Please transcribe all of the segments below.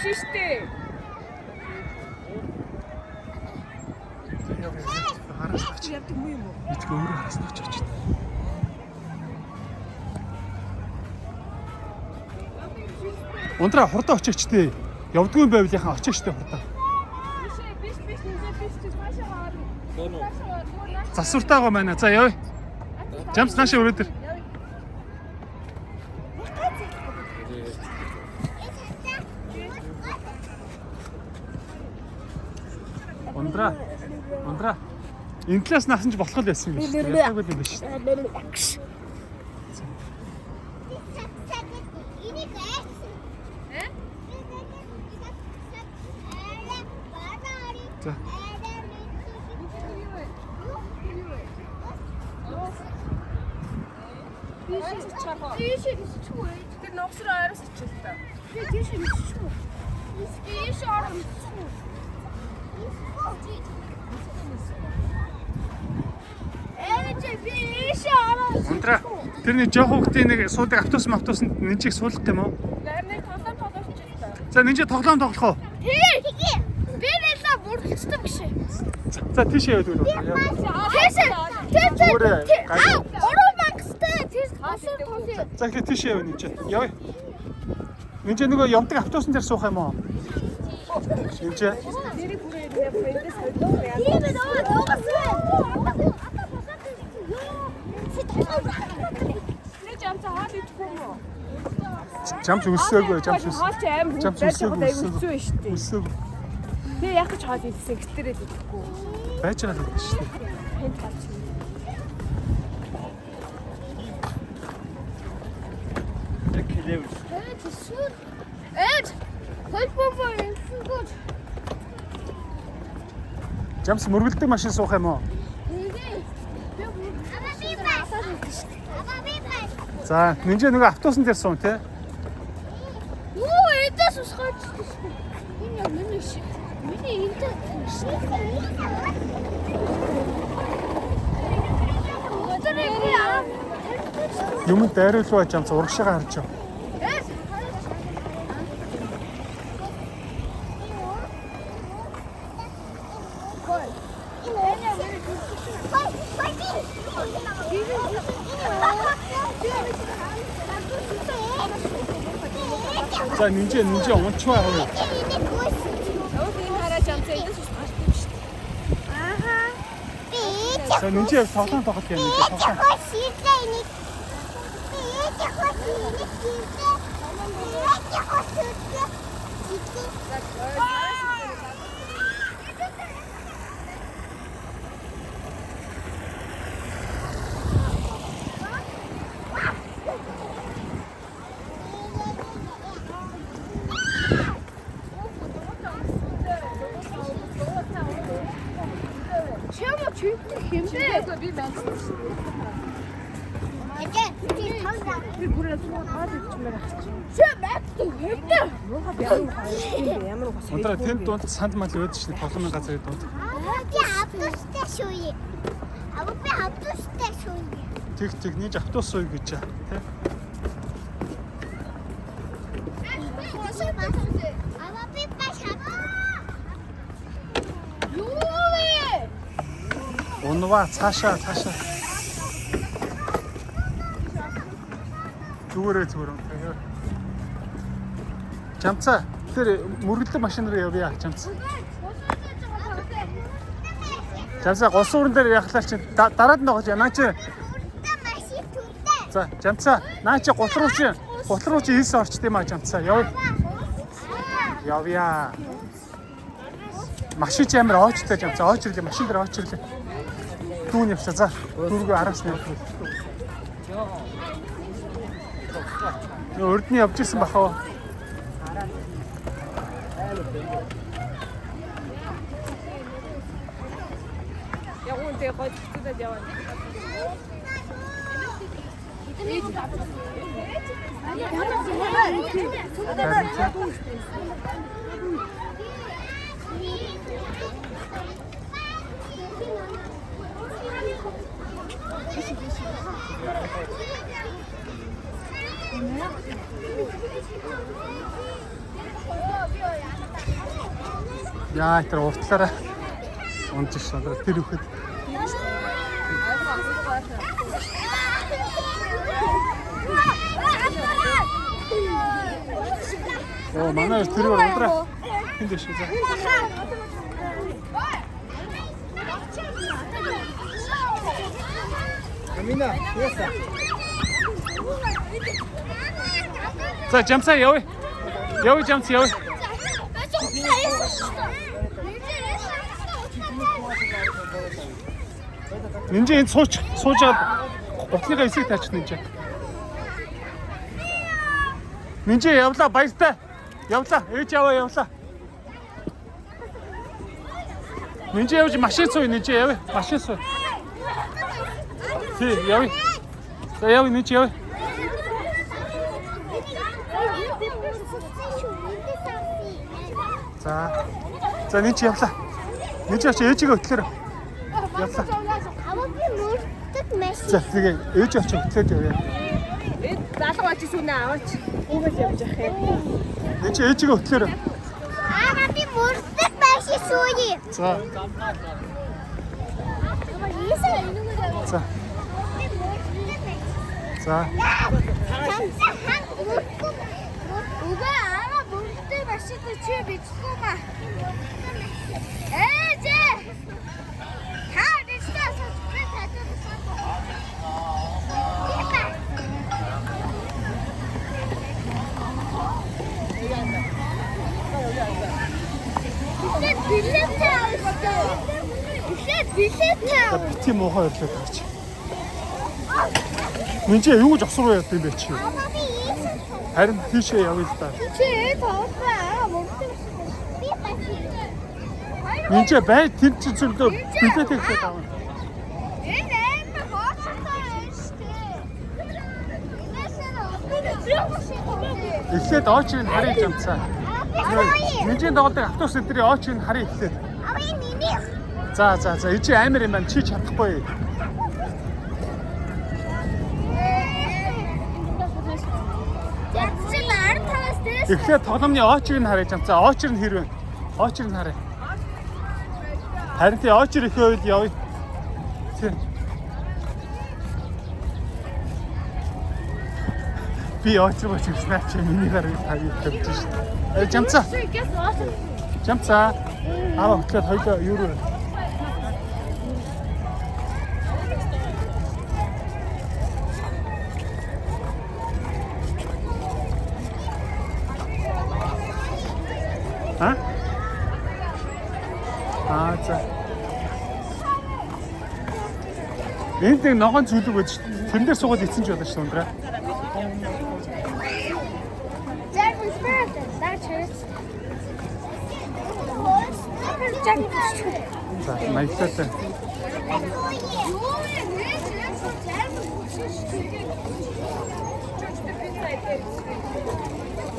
Шиштэй. Хараасч Яддаг юм уу? Ичг өөрөө хараасч очиж байна. Ундраа хурдан очиж тээ. Явдгүй юм байвал яхан очиж штэ хурдан. Биш чи цаашаа гарна. Засвартаагаа байна. За явъя. Жамс наашаа өрөөдөр. Ундраа. Энэ талаас наасан ч болох л байсан юм шүү дээ. Яггүй юм биш шүү дээ. За. Тийш иччихгүй. Тэр ногсроо араас иччихв та. Тийш иччихгүй. Тийш орох. Ундраа. Тэрний жоох хүүхдийн нэг суудаг автобуснд нэнчиг суулгах юм уу? Ларныг тоглоом ч та. За нэнчиг тоглоом тоглох уу? Тий. Би нэлээ бүрэлдэхтэй биш. За тийшээ яваад үү? Ороо мангастай. Тийш хасуу тоосё. За ихэ тийшээ яваа нэнчээ. Явъя. Нэнчээ нөгөө явдаг автобусн дээр суух юм уу? Нэнчээ. Нэрийг бүрээ эндээс хойдоо яа. Жамс өссөөгүй Хаач аим өссөөгүй шүү дээ. өссөөгүй Тэгээ яг ч хаад ийсэн гэтэрээ идэхгүй. байж байгаа л шүү дээ. Энд тавч. Жамс мөргөлдөг машин суух юм уу? За, нэнчээ нөгөө автобусн дээр суун те. Юу эдээс усгаач. Энэ яг миний шиг. Миний энэ. Юмд дайруулгаа Жамс урагшаага харж байгаа. За нэнчээ унчваа хаваа. За нэнчээ тоглоом тоглох юм дээ. Би мэн. Би бүрээ хаад ичмээр авчих. Ямар ухаас. Ундраа тэнд дунд санд мал өөд чинь тоглоомын газрын дунд. Тэг нээж автобус сууя гэж тий. Унваа цаашаа. Зүгээр. Жамцаа тэр мөргөлдөг машинаар явъя Жамц. Жамцаа гол суурин дээр яхалаа чи дараад нь гоож наа чи. За Жамцаа наа чи гол руу чи хийсэн орчт юм а Жамцаа явъя. Машин ч амар оочтой Жамцаа очирлээ машин дээр очирлээ. Дүүн явцаа за дүүргөө араас нь явах. Өрдний явж ирсэн бахаа. Яг үнтэй гол хэвчээд яваа. Яа, тэр уртлаараа унж ш надад тэр үхэд. Оо, манай тэр ундраа. Энд дэш за. Амина, яса. За, жамсаа явъя. Явъя, жамс явъя. Нинжи энд суучаад гутлыгаа эсийг таачих нинжи. Нинжи явлаа баяртай. Явлаа. Ээж яваа явлаа. Нинжи явж машин сууя нинжи явъя. Машин сууя. Тий, явъя. За явъя нинжи явъя. За нинжи явлаа. Нинжи очиж ээжигээ өтлөөр. Явлаа. За тэгээ ээж очиж өтлөөд явъя. Залуу очиж сүнэ аваач. Үгээс явж явах юм. Нинжи ээжигээ өтлөөр. Би мөрдөг байшин сууя. За. За. За. Уга ама мөрдөг байшин чи бичихгүй ма. Ээжэ. Хаа дэстаа сосбэ татсан. Бити муухай өрлөөд байгаа чи. Нинжи юу гэж осруу яд юм бэ чи? Харин тийшээ явъя л да. Чи тоосаа мөрдөг би бачи. Нинжи бай тэр чи зөндөө билет хийх аваа. Эхлээд оочрыг харъя жамцаа. Нинжийн доголдог автобус өдрийн оочрыг харъя эхлээд. За ичи амар юм байна. Чи чадахгүй. Эхлээд тогломны оочрыг харъя жамцаа. Оочр нь хэрвээ. Оочрыг харъя. Харин тий оочр их байвал явъя. Тий. Би оочр боч ирснаа чи миний гарыг тавьж тавьж шээ. Жамцаа. Жамцаа. Аа хөтлөд хоёлоо юу руу. А? За. Энд нэг ногоон зүйлэг байж тэн дээр суугаад ицэн ч болно шүү өндрөө. За, маягтай.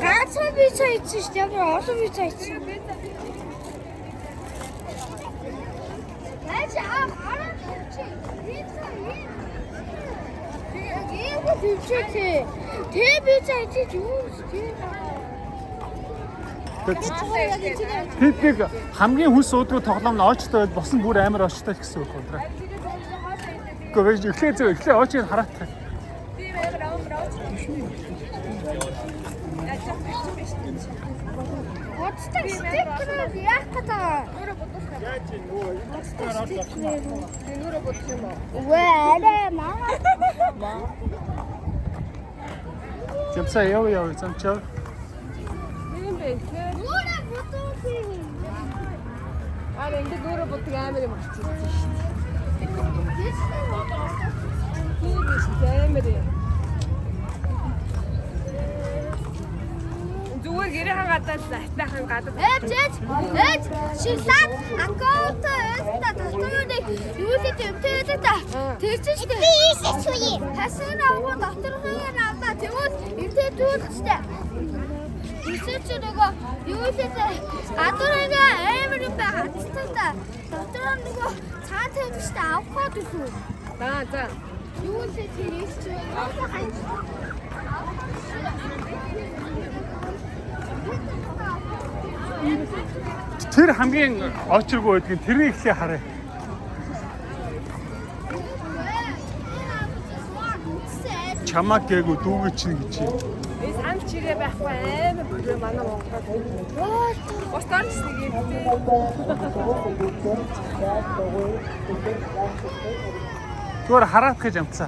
Гацаа би цайчих шүү дээ. Олон би цайчих. Тэ би цайчих юу вэ? Тэд хамгийн хүс өөдрөө тоглоом нь оочтой байл босон бүр амар оочтой гэсэн үг байна. Гэхдээ эхлээ оочийг хараатай. Хоттой стикер яах гэдэг. Нүрэ бодох юм уу? Вэ маа. Жамсаа яв замчаа. Юм бэ? Нүрэ бодох юм. Энд нүрэ бодох амар юм болчихсон шүү дээ. Амар юм. Зүгээр гэрээ хангаадаа сайхан гадаад. Ээж шилээд аккаунт өстө татварыг юу л тэмтээд та. Тэр чинь би ийсэж үе. Хасан аваа доторхыг аваа тэгвэл эмтээ дүүлжтэй. Ийсэж нөгөө юу л гадуурыг амар юм бай хатсан та. Дотор нөгөө цаа тавьжтай авах гэсэн. За. Юу л тэр ийсэж Тэр хамгийн очиргүй байдгийг тэрийг ихлэ харъя. Чамаг гээгүй дүүгээ чинь гэж. Би сан чигээ байхгүй амар бүр манай Монголд. Бостарч нэг юм. Зүгээр хараад гэж амтсаа.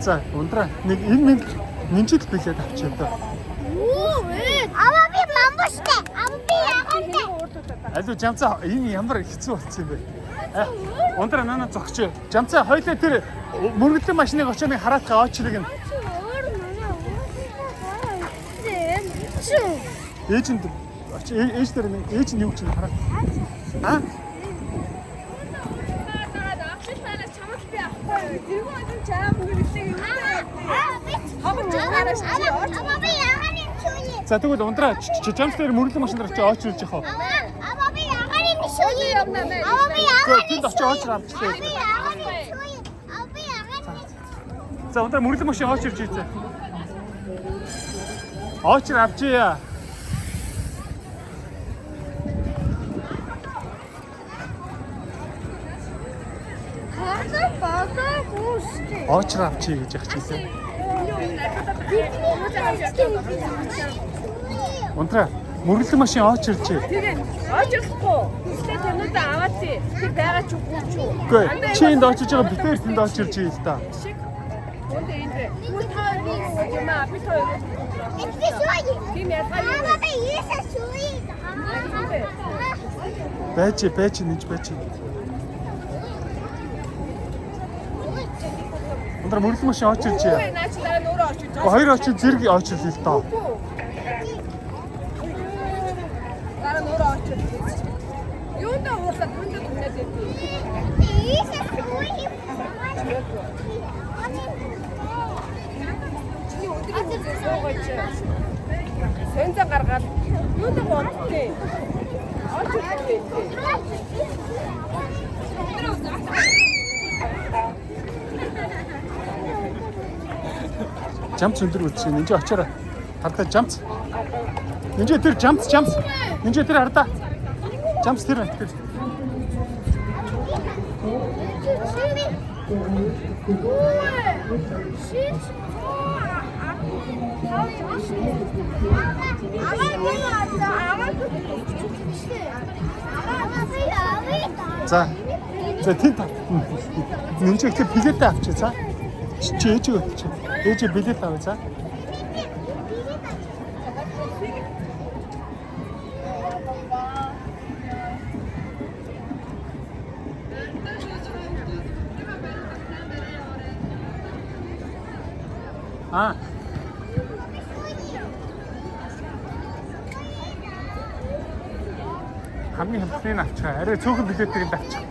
За ундраа нэг энэ нинжил билээд авчаа даа. Ава би мамбаштай. Ава би яагаад? Алуу жамцаа энэ ямар хэцүү болсон юм бэ? Ундраа нана зогч. Жамцаа хоёлаа тэр мөргөдлөн машиныг очоод хараад гаа очлог нь. Ээжинд ээж дээр нэг ээж нь юу гэж хараад. Аа? За тэгвэл ундраа жамс дээр мөргөдлөн машин дээр очиж очилж яах вэ? Ава би яагаад юм шүүе? Ава би яагаад? Тэнд очиж очиж авчихлаа. За ундраа мөргөдлөн машин очиж ийзээ. Очиж авчия. Очиж авчия гэж яах чийсэн. Унтраа мөргөдлөн машин очирч. Тэгээ очирлахгүй. Гэхдээ тэнүүд аваад тий. Тэр байгаа ч үгүй ч үү. Үгүй чи энд очиж байгаа битээр тэнд очирч iyi л та. Өндө энд. Үгүй таа юм аа би тоо. Эцэг шүүе. Тийм яа. Ава би ийсэ шүүе. Байж нэж байж. Ундраа мөргөдлөн машин очирч. Үгүй наач дараа нь өөрөө очиж. Хоёр очиж зэрэг очирлээ л тоо. Дараа нь өөрөө очиж. Юунд уурлаад хүндээ түнээд идэв. Би ийсэ шүүе. Чиний өдрийн суугаач. Сэнзэ гаргаад юунд бодлоо. Очиж. Жамц өндөр үзсэн. Энд очоорой. Хардаа жамц. Энд тэр жамц. Энд тэр хардаа. Жамц тэр. За тийм та. Энд ч ихтэй билет авчи за. Чи ээж өгч. Ээж билет аваа за. Хамгийн хэмжээний авчаа. Арай цөөхөн билетийг авчих.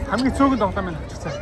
Хамгийн цөөхөн тоглоом нь авчихсан.